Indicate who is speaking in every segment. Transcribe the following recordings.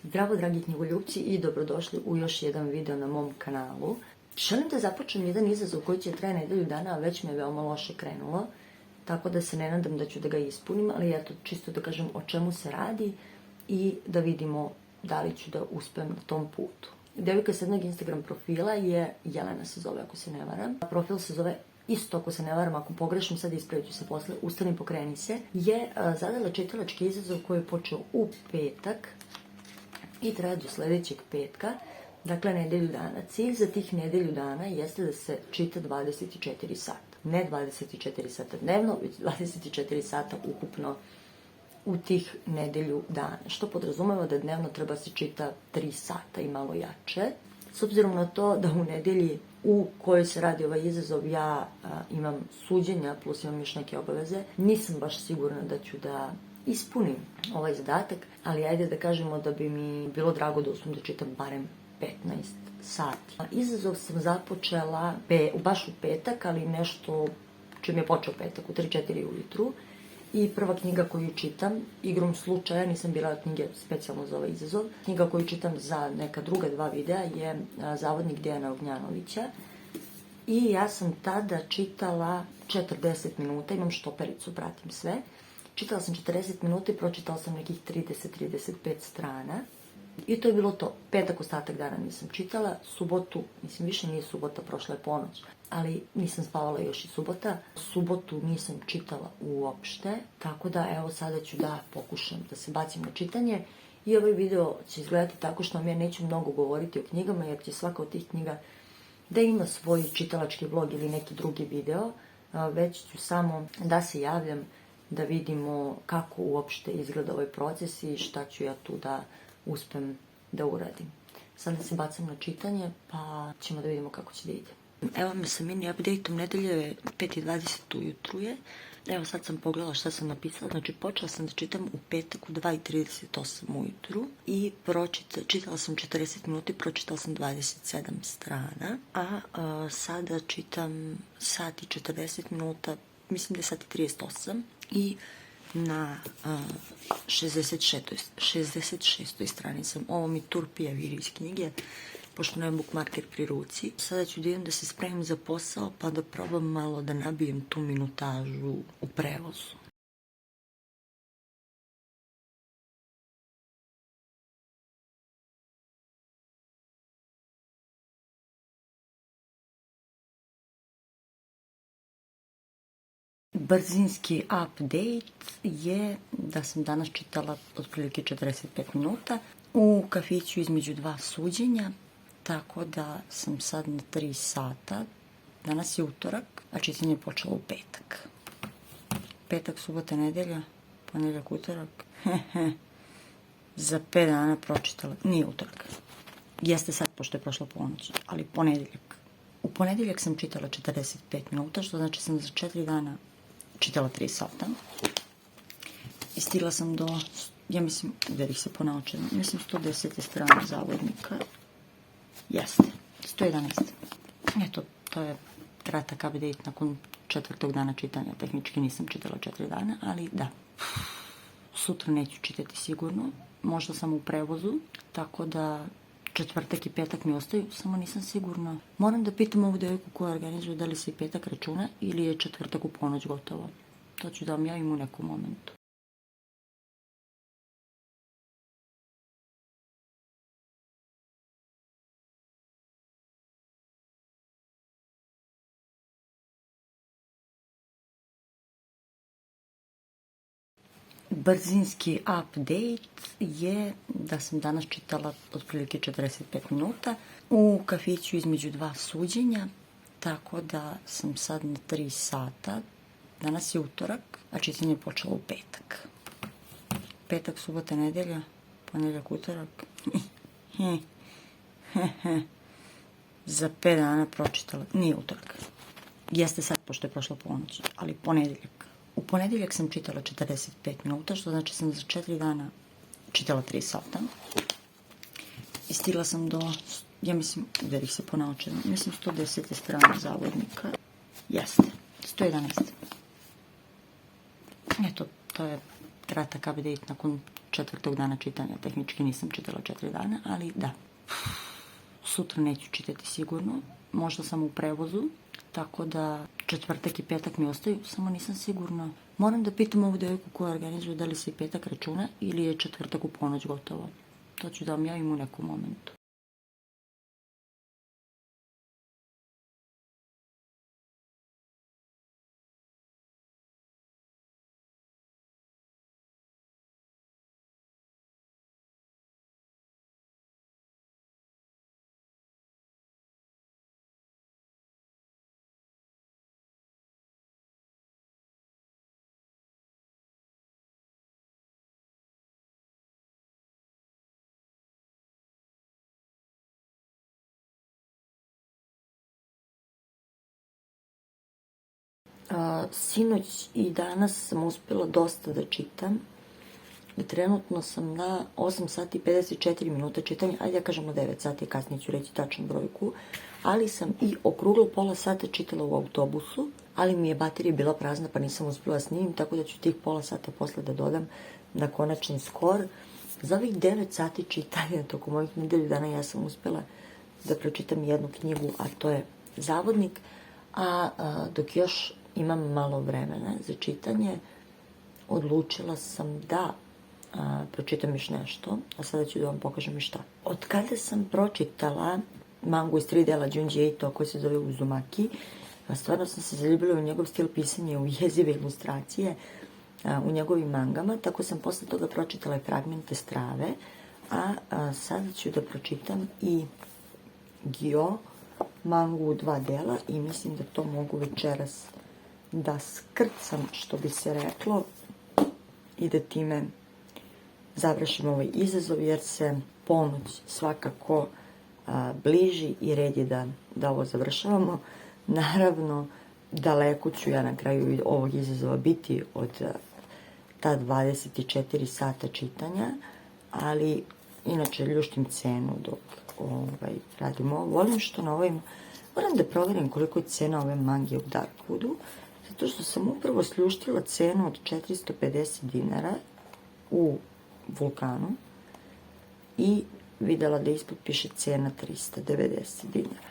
Speaker 1: Zdravo dragi knjigoljupci i dobrodošli u još jedan video na mom kanalu. Želim da započnem jedan izazov koji će traje nedelju dana, a već mi je veoma loše krenulo, tako da se ne nadam da ću da ga ispunim, ali eto, čisto da kažem o čemu se radi i da vidimo da li ću da uspem na tom putu. Devojka s jednog Instagram profila je, Jelena se zove ako se ne varam, profil se zove isto ako se ne varam, ako pogrešim sad ispravit ću se posle, Ustani pokreni se, je zadala čitalački izazov koji je počeo u petak i traje do sledećeg petka, dakle nedelju dana. Cilj za tih nedelju dana jeste da se čita 24 sata. Ne 24 sata dnevno, već 24 sata ukupno u tih nedelju dana. Što podrazumeva da dnevno treba se čita 3 sata i malo jače. S obzirom na to da u nedelji u kojoj se radi ovaj izazov ja imam suđenja plus imam još neke obaveze, nisam baš sigurna da ću da ispunim ovaj zadatak, ali ajde da kažemo da bi mi bilo drago da uspijem da čitam barem 15 sati. Izazov sam započela baš u petak, ali nešto čim je počeo petak, u 3-4 ujutru. I prva knjiga koju čitam, igrom slučaja, nisam birala knjige specijalno za ovaj izazov, knjiga koju čitam za neka druga 2 videa je Zavodnik Dejana Ognjanovića. I ja sam tada čitala 40 minuta, imam štopericu, pratim sve. Čitala sam 40 minuta i pročitala sam nekih 30-35 strana. I to je bilo to. Petak, ostatak dana nisam čitala. Subotu, mislim više nije subota, prošla je ponoć, ali nisam spavala još i subota. Subotu nisam čitala uopšte, tako da evo sada ću da pokušam da se bacim na čitanje. I ovaj video će izgledati tako što vam ja neću mnogo govoriti o knjigama, jer će svaka od tih knjiga da ima svoj čitalački vlog ili neki drugi video, već ću samo da se javljam da vidimo kako uopšte izgleda ovaj proces i šta ću ja tu da uspem da uradim. Sada se bacam na čitanje, pa ćemo da vidimo kako će da ide. Evo me sa mini update-om, nedelje je 5:20 ujutru je. Evo sad sam pogledala šta sam napisala, znači počela sam da čitam u petak u 2:38 ujutru i čitala sam 40 minuta i pročitala sam 27 strana, a sada čitam sat i 40 minuta, mislim da je sat i 38 i na 66. strani sam. Ovo mi turpija viri iz knjige, pošto nemam bookmarker pri ruci. Sada ću da idem da se spremim za posao, pa da probam malo da nabijem tu minutažu u prevozu. Brzinski update je da sam danas čitala otprilike 45 minuta u kafiću između 2 suđenja, tako da sam sad na 3 sata. Danas je utorak, a čitanje je počelo u petak. Petak, subota, nedelja, ponedeljak, utorak. Za 5 dana pročitala, nije utorak. Jeste sad, pošto je prošla ponoć, ali ponedeljak. U ponedeljak sam čitala 45 minuta, što znači sam za 4 dana čitala 3 sata. I stigla sam do, ja mislim, uverih se po naočima, mislim 110. strane Zavodnika. Jeste, 111. Eto, to je kratak update nakon 4. dana čitanja. Tehnički nisam čitala 4 dana, ali da. Sutra neću čitati sigurno, možda sam u prevozu, tako da četvrtak i petak mi ostaju, samo nisam sigurna. Moram da pitam ovu devojku koja organizuje da li se i petak računa ili je četvrtak u ponoć gotovo. To ću da vam javim u nekom momentu. Brzinski update je da sam danas čitala otprilike 45 minuta u kafiću između 2 suđenja, tako da sam sad na 3 sata. Danas je utorak, a čitanje je počelo u petak. Petak, subota, nedelja, ponedeljak, utorak. Za 5 dana pročitala, nije utorak. Jeste sad, pošto je prošla ponoć, ali ponedeljak. U ponedeljak sam čitala 45 minuta, što znači sam za 4 dana čitala 3 sata. I stigla sam do, ja mislim, uverih se po naočima, mislim 110. strane Zavodnika. Jeste, 111. Eto, to je kratak update nakon 4. dana čitanja. Tehnički nisam čitala 4 dana, ali da. Sutra neću čitati sigurno. Možda sam u prevozu, tako da četvrtak i petak mi ostaju, samo nisam sigurna. Moram da pitam ovu devojku koja organizuje da li se i petak računa ili je četvrtak u ponoć gotovo. To ću da vam javim u nekom momentu. Sinoć i danas sam uspjela dosta da čitam. Trenutno sam na 8 sati i 54 minuta čitanja, ajde ja kažemo 9 sati, kasnije ću reći tačnu brojku, ali sam i okruglo pola sata čitala u autobusu, ali mi je baterija bila prazna pa nisam uspjela snimim, tako da ću tih pola sata posle da dodam na konačni skor. Za ovih 9 sati čitanja tokom ovih nedelju dana ja sam uspjela da pročitam jednu knjigu, a to je Zavodnik, a dok još imam malo vremena za čitanje, odlučila sam da pročitam još nešto, a sada ću da vam pokažem i šta. Od kada sam pročitala mangu iz 3 dela Junji Ito koji se zove Uzumaki, stvarno sam se zaljubila u njegov stil pisanja, u jezive ilustracije, u njegovim mangama, tako sam posle toga pročitala i Fragmente strave, a sada ću da pročitam i Gyo, mangu u 2 dela i mislim da to mogu večeras da skrcam, što bi se reklo, i da time završim ovaj izazov, jer se ponoć svakako bliži i red je da ovo završavamo. Naravno, daleko ću ja na kraju ovog izazova biti od ta 24 sata čitanja, ali inače ljuštim cenu dok radimo ovo. Volim što na ovim, moram da proverim koliko je cena ove mange u Darkwoodu, zato što sam upravo sljuštila cenu od 450 dinara u Vulkanu i videla da ispod piše cena 390 dinara.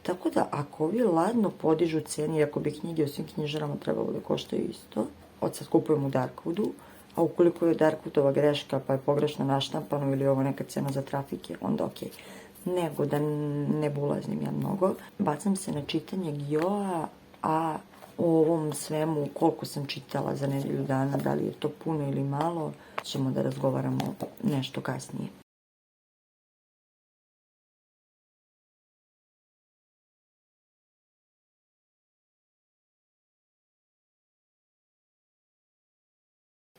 Speaker 1: Tako da, ako ovi ladno podižu ceni, i ako bi knjige u svim knjižarama trebalo da koštaju isto, od sad kupujem u Darkwoodu, a ukoliko je Darkwoodova greška pa je pogrešno naštampano ili ovo neka cena za trafike, onda okej. Nego da ne bulaznim ja mnogo, bacam se na čitanje Gyoa, a o ovom svemu koliko sam čitala za nedelju dana, da li je to puno ili malo, ćemo da razgovaramo nešto kasnije.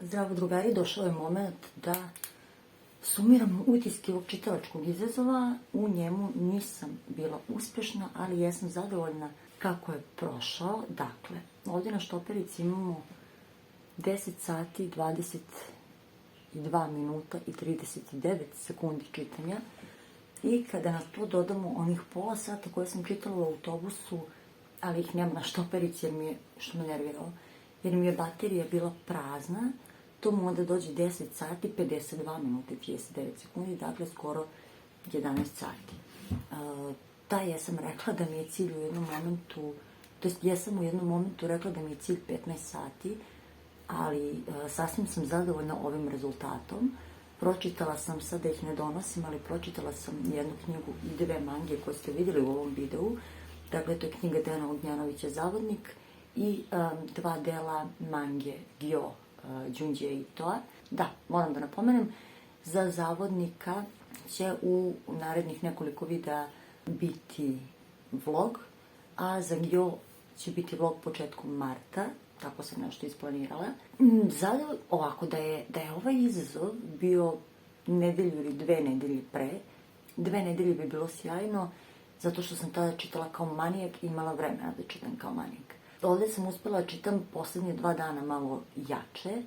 Speaker 1: Zdravo drugari, došao je moment da sumiramo utiske ovog čitalačkog izazova. U njemu nisam bila uspješna, ali jesam zadovoljna kako je prošao. Dakle, ovdje na štoperici imamo 10 sati, 22 minuta i 39 sekundi čitanja. I kada na to dodamo onih pola sata koje sam čitala u autobusu, ali ih nema na štoperici što me nerviralo, jer mi je baterija bila prazna, to mu onda dođe 10 sati, 52 minuta i 39 sekundi, dakle skoro 11 sati. Da, ja sam rekla da mi je cilj u jednom momentu, to jest ja sam u jednom momentu rekla da mi je cilj 15 sati, ali sasvim sam zadovoljna ovim rezultatom. Pročitala sam, sad da ih ne donosim, ali pročitala sam jednu knjigu i 2 mange koje ste vidjeli u ovom videu. Dakle, to je knjiga Dejana Ognjanovića Zavodnik i 2 dela mange Gyo Junji Itoa. Da, moram da napomenem, za Zavodnika će u narednih nekoliko videa biti vlog, a za Gyo će biti vlog početkom marta, tako sam nešto isplanirala. Ovako, da je ovaj izazov bio nedelju ili 2 nedelje pre, 2 nedelje bi bilo sjajno, zato što sam tada čitala kao manijak i imala vremena da čitam kao manijak. Ovdje sam uspjela čitam posljednje 2 dana malo jače,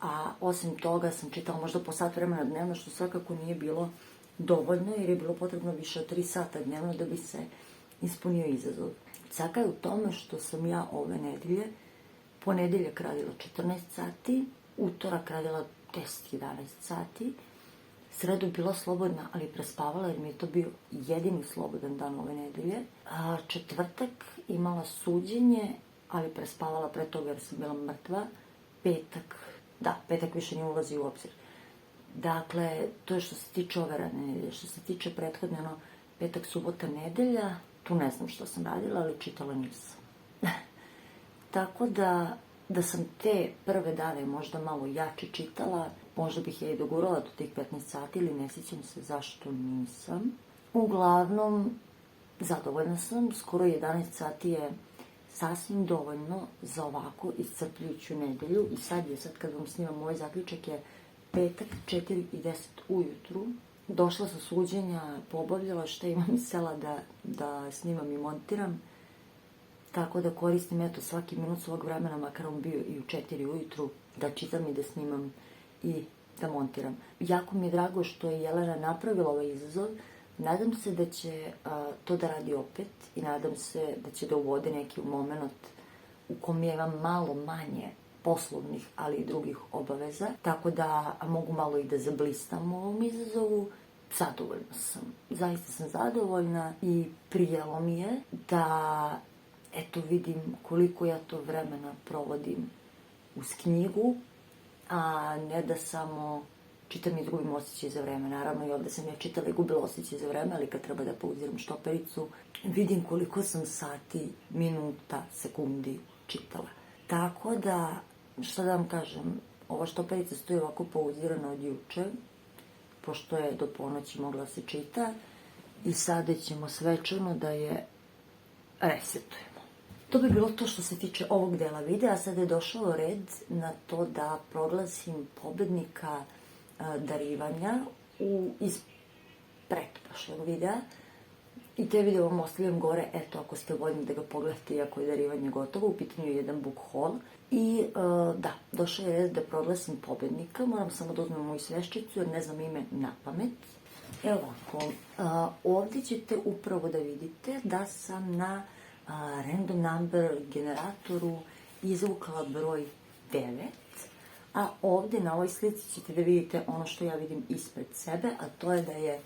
Speaker 1: a osim toga sam čitala možda po sat vremena dnevno, što svakako nije bilo dovoljno, jer je bilo potrebno više od 3 sata dnevno da bi se ispunio izazov. Caka je u tome što sam ja ove nedelje, ponedeljak radila 14 sati, utorak radila 10-11 sati. Sredu je bila slobodna, ali prespavala jer mi je to bio jedini slobodan dan ove nedelje. Četvrtak imala suđenje, ali prespavala pre toga jer sam bila mrtva. Petak više nije ulazi u obzir. Dakle, to je što se tiče ove radne nedelje. Što se tiče prethodne, petak, subota, nedelja, tu ne znam što sam radila, ali čitala nisam. Tako da sam te prve dane možda malo jače čitala, možda bih ja i dogurala do tih 15 sati ili ne sjećam se zašto nisam. Uglavnom, zadovoljna sam, skoro 11 sati je sasvim dovoljno za ovako iscrpljujuću nedelju i sad kad vam snimam ovaj zaključak je petak, 4:10 ujutru. Došla sa suđenja, pobavljala šta imam iz sela da snimam i montiram. Tako da koristim svaki minut svog vremena, makar on bio i u 4 ujutru, da čitam i da snimam i da montiram. Jako mi je drago što je Jelena napravila ovaj izazov. Nadam se da će to da radi opet i nadam se da će da uvode neki moment u kom ja imam malo manje poslovnih, ali i drugih obaveza. Tako da mogu malo i da zablistam u ovom izazovu. Zadovoljna sam. Zaista sam zadovoljna i prijelo mi je da vidim koliko ja to vremena provodim uz knjigu, a ne da samo čitam i izgubim osjećaj za vreme. Naravno i ovde sam ja čitala i gubila osjećaj za vreme, ali kad treba da pauziram štopericu, vidim koliko sam sati, minuta, sekundi čitala. Tako da, šta da vam kažem, ova štoperica stoji ovako pauzirana od juče, pošto je do ponoći mogla se čita, i sada ćemo svečano da je resetujemo. To bi bilo to što se tiče ovog dela videa, a sada je došao red na to da proglasim pobednika darivanja iz pretprošlog videa. I te video vam ostavljam gore, ako ste voljni da ga pogledate, iako je darivanje gotovo, u pitanju je jedan book haul. I došao je red da proglasim pobednika, moram samo da uzmem moju sveščicu jer ne znam ime na pamet. Evo ovako, ovdje ćete upravo da vidite da sam na random number generatoru izvukla broj 9, a ovdje na ovoj slici ćete da vidite ono što ja vidim ispred sebe, a to je da je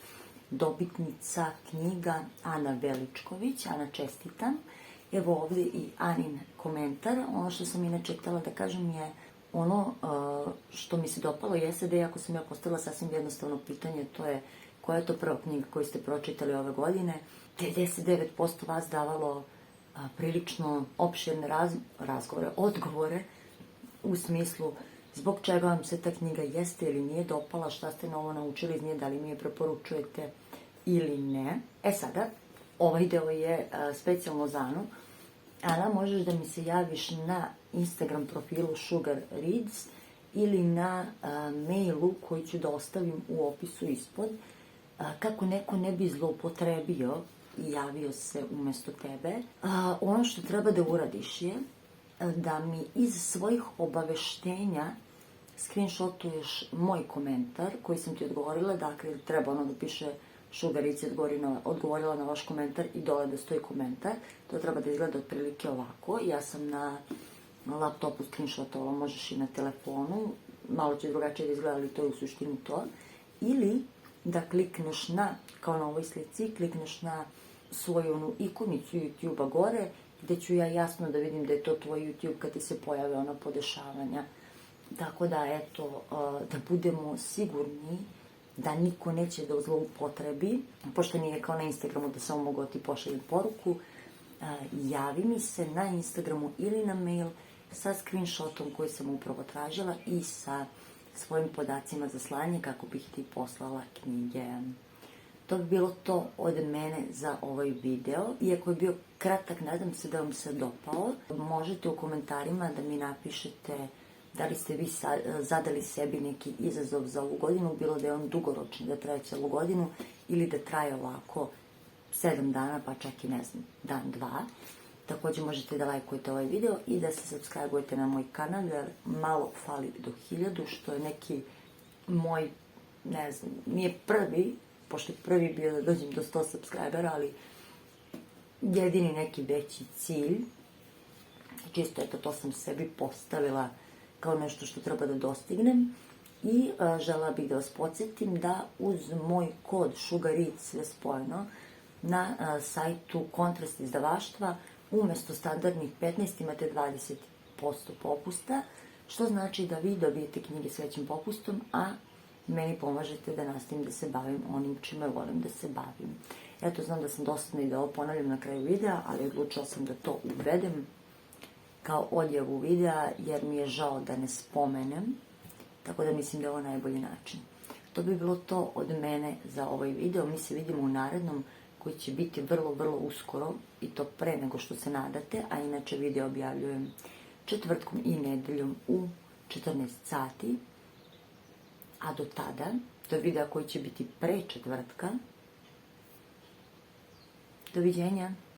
Speaker 1: dobitnica knjiga Ana Veličković. Ana, čestitam. Evo ovdje i Anin komentar. Ono što sam inače htjela da kažem je ono što mi se dopalo jeste da iako sam ja postavila sasvim jednostavno pitanje, to je koja je to prva knjiga koju ste pročitali ove godine, 99% vas davalo prilično opširne odgovore u smislu zbog čega vam se ta knjiga jeste ili nije dopala, šta ste novo naučili iz nje, da li mi je preporučujete ili ne. Sada, ovaj deo je specijalno za Anu. Ana, možeš da mi se javiš na Instagram profilu Sugar Reads ili na mailu koji ću da ostavim u opisu ispod, kako neko ne bi zloupotrebio i javio se umesto tebe. Ono što treba da uradiš je da mi iz svojih obaveštenja screenshotuješ moj komentar koji sam ti odgovorila, dakle treba da piše Šugarica odgovorila na vaš komentar i dole da stoji komentar. To treba da izgleda otprilike ovako. Ja sam na laptopu screenshotovala, možeš i na telefonu, malo će drugačije da izgleda, ali to je u suštini to. Ili da klikneš kao na ovoj slici, klikneš na svoju ikonicu YouTube-a gore, gde ću ja jasno da vidim da je to tvoj YouTube kad ti se pojave ona podešavanja. Tako da, da budemo sigurni da niko neće da zloupotrebi, pošto nije kao na Instagramu da samo mogu ti pošaljem poruku, javi mi se na Instagramu ili na mail sa screenshotom koji sam upravo tražila i sa svojim podacima za slanje kako bih ti poslala knjige. To bi bilo to od mene za ovaj video. Iako je bio kratak, nadam se da vam se dopao. Možete u komentarima da mi napišete da li ste vi zadali sebi neki izazov za ovu godinu, bilo da je on dugoročni, da traje celu godinu, ili da traje ovako 7 dana, pa čak i ne znam, dan, 2. Također možete da lajkujete ovaj video i da se subscribe-ujete na moj kanal, jer malo fali do 1000, što je neki moj, ne znam, nije prvi, pošto je prvi bio da dođem do 100 subscribera, ali jedini neki veći cilj. Čisto to sam sebi postavila kao nešto što treba da dostignem. I želela bih da vas podsjetim da uz moj kod SUGAREAT sve spojeno na sajtu Kontrast izdavaštva umesto standardnih 15 imate 20% popusta, što znači da vi dobijete knjige s većim popustom, a meni pomažete da nastavim da se bavim onim čime volim da se bavim. Eto, znam da sam dosadna i da ovo ponavljam na kraju videa, ali odlučila sam da to uvedem kao odjavu videa, jer mi je žao da ne spomenem, tako da mislim da je ovo najbolji način. To bi bilo to od mene za ovaj video. Mi se vidimo u narednom, koji će biti vrlo, vrlo uskoro, i to pre nego što se nadate, a inače video objavljujem četvrtkom i nedeljom u 14 sati. A do tada, to je video koji će biti pre četvrtka. Doviđenja.